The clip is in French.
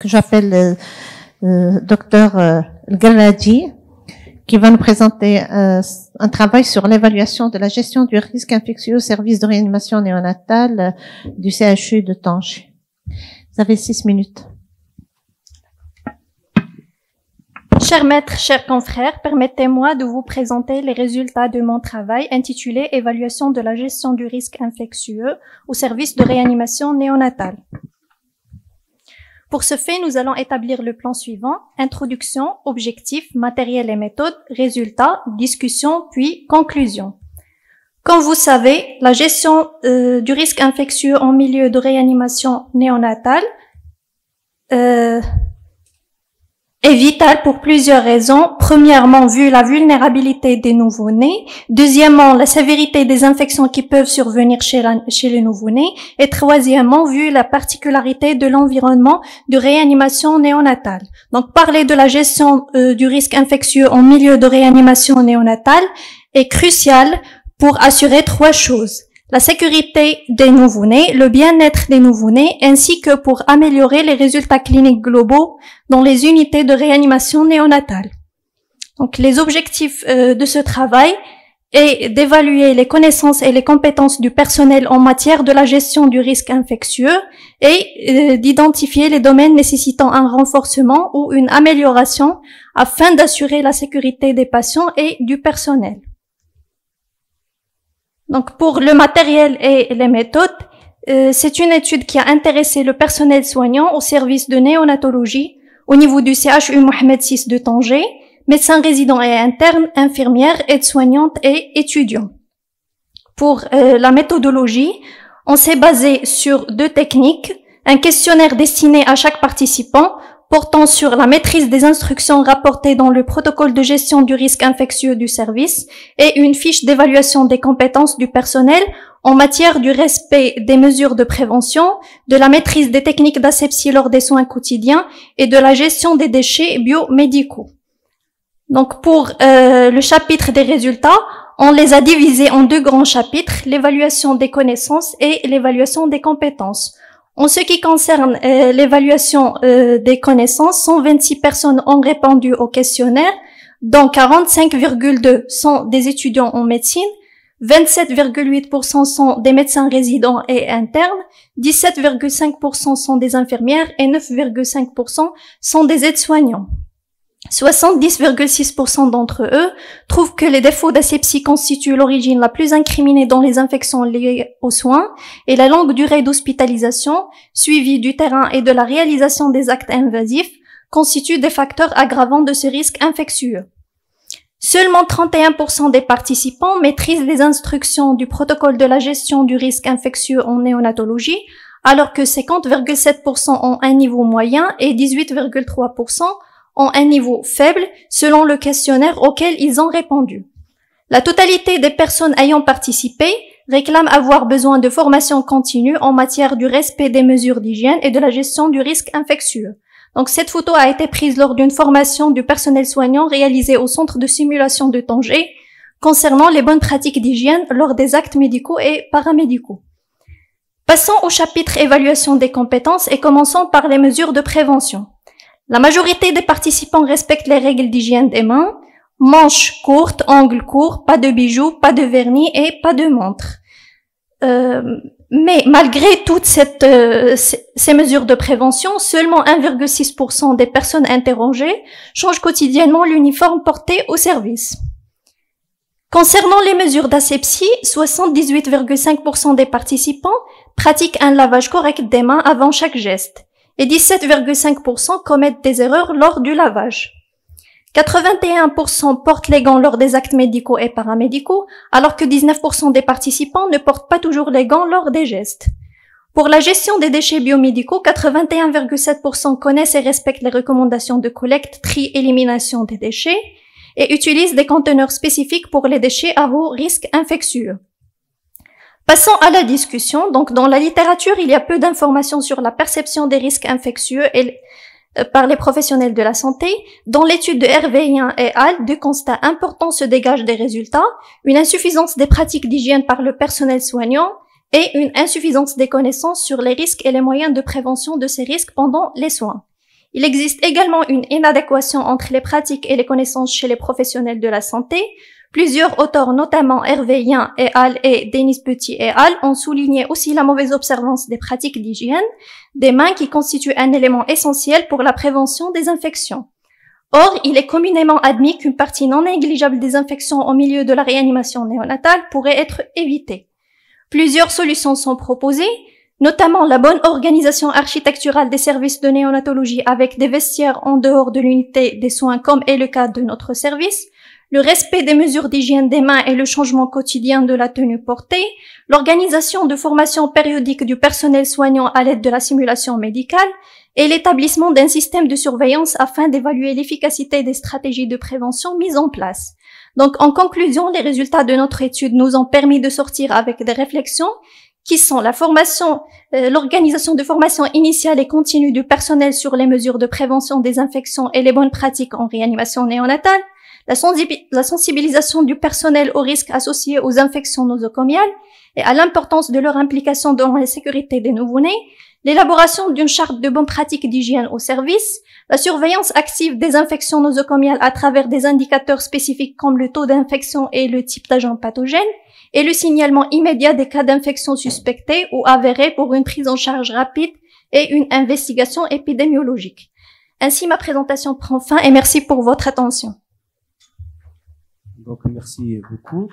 que j'appelle docteur Galadi, qui va nous présenter un travail sur l'évaluation de la gestion du risque infectieux au service de réanimation néonatale du CHU de Tanger. Vous avez 6 minutes. Chers maîtres, chers confrères, permettez-moi de vous présenter les résultats de mon travail intitulé « Évaluation de la gestion du risque infectieux au service de réanimation néonatale ». Pour ce fait, nous allons établir le plan suivant: introduction, objectifs, matériel et méthode, résultats, discussion, puis conclusion. Comme vous savez, la gestion du risque infectieux en milieu réanimation néonatale est vitale pour plusieurs raisons. Premièrement, vu la vulnérabilité des nouveau-nés. Deuxièmement, la sévérité des infections qui peuvent survenir chez les nouveau-nés. Et troisièmement, vu la particularité de l'environnement de réanimation néonatale. Donc, parler de la gestion du risque infectieux en milieu de réanimation néonatale est crucial pour assurer 3 choses: la sécurité des nouveau-nés, le bien-être des nouveau-nés, ainsi que pour améliorer les résultats cliniques globaux dans les unités de réanimation néonatale. Donc, les objectifs de ce travail est d'évaluer les connaissances et les compétences du personnel en matière de la gestion du risque infectieux et d'identifier les domaines nécessitant un renforcement ou une amélioration afin d'assurer la sécurité des patients et du personnel. Donc, pour le matériel et les méthodes, c'est une étude qui a intéressé le personnel soignant au service de néonatologie au niveau du CHU Mohamed VI de Tanger, médecins résidents et internes, infirmières, aides-soignantes et étudiants. Pour la méthodologie, on s'est basé sur 2 techniques: un questionnaire destiné à chaque participant portant sur la maîtrise des instructions rapportées dans le protocole de gestion du risque infectieux du service et une fiche d'évaluation des compétences du personnel en matière du respect des mesures de prévention, de la maîtrise des techniques d'asepsie lors des soins quotidiens et de la gestion des déchets biomédicaux. Donc, pour le chapitre des résultats, on les a divisés en 2 grands chapitres: l'évaluation des connaissances et l'évaluation des compétences. En ce qui concerne l'évaluation des connaissances, 126 personnes ont répondu au questionnaire, dont 45,2 sont des étudiants en médecine, 27,8% sont des médecins résidents et internes, 17,5% sont des infirmières et 9,5% sont des aides-soignants. 70,6% d'entre eux trouvent que les défauts d'asepsie constituent l'origine la plus incriminée dans les infections liées aux soins, et la longue durée d'hospitalisation, suivie du terrain et de la réalisation des actes invasifs, constituent des facteurs aggravants de ce risque infectieux. Seulement 31% des participants maîtrisent les instructions du protocole de la gestion du risque infectieux en néonatologie, alors que 50,7% ont un niveau moyen et 18,3% ont un niveau faible selon le questionnaire auquel ils ont répondu. La totalité des personnes ayant participé réclament avoir besoin de formation continue en matière du respect des mesures d'hygiène et de la gestion du risque infectieux. Donc, cette photo a été prise lors d'une formation du personnel soignant réalisée au centre de simulation de Tanger concernant les bonnes pratiques d'hygiène lors des actes médicaux et paramédicaux. Passons au chapitre évaluation des compétences et commençons par les mesures de prévention. La majorité des participants respectent les règles d'hygiène des mains: manches courtes, ongles courts, pas de bijoux, pas de vernis et pas de montre. Mais malgré toutes ces mesures de prévention, seulement 1,6% des personnes interrogées changent quotidiennement l'uniforme porté au service. Concernant les mesures d'asepsie, 78,5% des participants pratiquent un lavage correct des mains avant chaque geste, et 17,5% commettent des erreurs lors du lavage. 81% portent les gants lors des actes médicaux et paramédicaux, alors que 19% des participants ne portent pas toujours les gants lors des gestes. Pour la gestion des déchets biomédicaux, 81,7% connaissent et respectent les recommandations de collecte, tri, élimination des déchets et utilisent des conteneurs spécifiques pour les déchets à haut risque infectieux. Passons à la discussion. Donc, dans la littérature, il y a peu d'informations sur la perception des risques infectieux par les professionnels de la santé. Dans l'étude de Hervéien et al., 2 constats importants se dégagent des résultats: une insuffisance des pratiques d'hygiène par le personnel soignant et une insuffisance des connaissances sur les risques et les moyens de prévention de ces risques pendant les soins. Il existe également une inadéquation entre les pratiques et les connaissances chez les professionnels de la santé. Plusieurs auteurs, notamment Hervé Yen et al. Et Denis Petit et al., ont souligné aussi la mauvaise observance des pratiques d'hygiène des mains qui constituent un élément essentiel pour la prévention des infections. Or, il est communément admis qu'une partie non négligeable des infections au milieu de la réanimation néonatale pourrait être évitée. Plusieurs solutions sont proposées, notamment la bonne organisation architecturale des services de néonatologie avec des vestiaires en dehors de l'unité des soins comme est le cas de notre service, le respect des mesures d'hygiène des mains et le changement quotidien de la tenue portée, l'organisation de formations périodiques du personnel soignant à l'aide de la simulation médicale et l'établissement d'un système de surveillance afin d'évaluer l'efficacité des stratégies de prévention mises en place. Donc, en conclusion, les résultats de notre étude nous ont permis de sortir avec des réflexions qui sont la formation, l'organisation de formation initiale et continue du personnel sur les mesures de prévention des infections et les bonnes pratiques en réanimation néonatale, la sensibilisation du personnel aux risques associés aux infections nosocomiales et à l'importance de leur implication dans la sécurité des nouveau-nés, l'élaboration d'une charte de bonnes pratiques d'hygiène au service, la surveillance active des infections nosocomiales à travers des indicateurs spécifiques comme le taux d'infection et le type d'agent pathogène, et le signalement immédiat des cas d'infection suspectés ou avérés pour une prise en charge rapide et une investigation épidémiologique. Ainsi, ma présentation prend fin et merci pour votre attention. Donc, merci beaucoup.